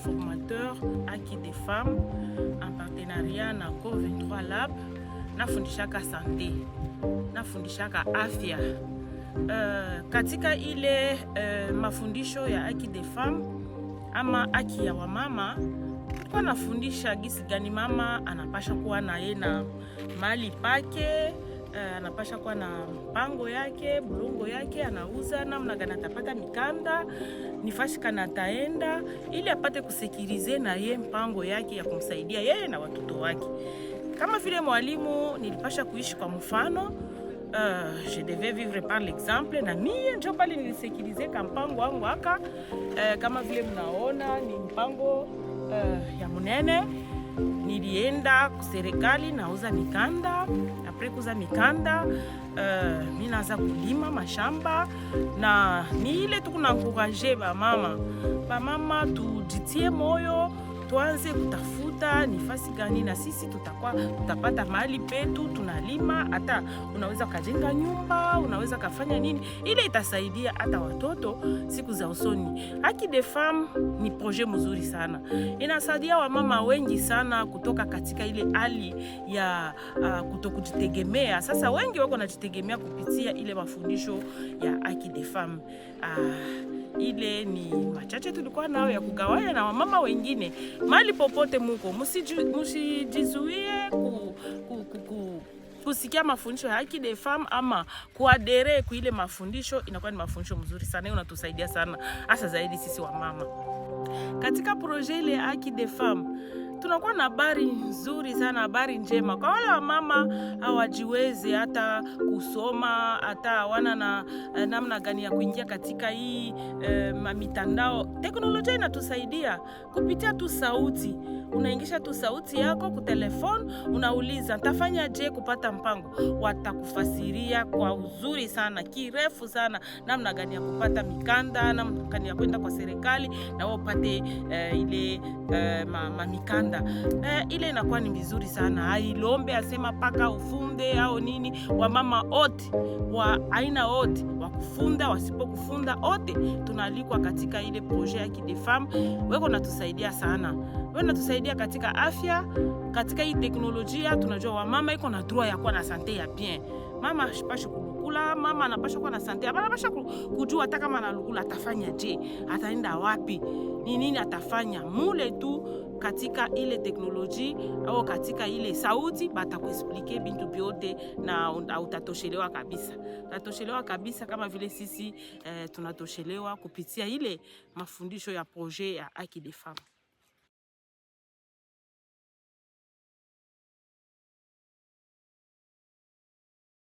formateur Haki des Femmes en partenariat na Co23 Lab. Nafundishaka sante, nafundishaka afya. Katika ile mafundisho ya Haki des Femmes ama haki ya wamama, kwa nafundisha gisi gani mama anapasha kuwa na yeye na mali pake, anapasha kuwa na mpango yake, bulongo yake, anauza namna gani atapata mikanda, nifashi kana taenda ili apate kusekirize na yeye mpango yake ya kumsaidia yeye na watoto wake. Kama vile mwalimu nilipasha kuishi kwa mfano, je devais vivre par l'exemple, na mie ndio pale nilisekirize mpango wangu aka. Kama vile mnaona ni mpango ya munene. Nilienda kuserikali nauza mikanda, apres kuza mikanda mimi naanza kulima mashamba, na ni ile tukuna encourager ba mama tujitie moyo, tuanze kutafuta nifasi gani na sisi tutapata mahali petu tunalima. Hata unaweza kajenga nyumba, unaweza kafanya nini, ile itasaidia hata watoto siku za usoni. Haki des Femmes ni projet mzuri sana, inasaidia wamama wengi sana kutoka katika ile hali ya kutokujitegemea. Sasa wengi wako najitegemea kupitia ile mafundisho ya Haki des Femmes. Ile ni machache tulikuwa nao ya kugawanya na wamama wengine. Mali popote muko, msijizuie kusikia mafundisho ya Haki des Femmes ama kuadere ku ile mafundisho. Inakuwa ni mafundisho mzuri sana, unatusaidia sana hasa zaidi sisi wamama. Katika projet ile Haki des Femmes tunakuwa na habari nzuri sana, habari njema kwa wale wamama hawajiwezi hata kusoma, hata hawana na namna gani ya kuingia katika hii mitandao. Teknolojia inatusaidia kupitia tu sauti. Unaingisha tu sauti yako ku telefone, unauliza nitafanya je kupata mpango, watakufasiria kwa uzuri sana, kirefu sana, namna gani ya kupata mikanda, namna gani ya kwenda kwa serikali na wao upate ile mikanda. Ile inakuwa ni vizuri sana. Hailombe asema paka ufunde au nini. Wamama wote wa aina wote wakufunda, wasipokufunda wote tunalikwa katika ile projet ya Haki des Femmes. Wewe unatusaidia sana. Wewe unatusaidia katika afya, katika hii teknolojia. Tunajua wamama iko na droit ya kuwa na sante ya bien. Mama hapaswi kulukula, mama anapaswa kuwa na sante. Anapaswa kujua hata kama analukula atafanya je, ataenda wapi, ni nini atafanya. Mule tu katika ile teknolojia au katika ile sauti batakuexplique bintu byote na utatoshelewa kabisa. Utatoshelewa kabisa kama vile sisi tunatoshelewa kupitia ile mafundisho ya projet ya Haki des Femmes.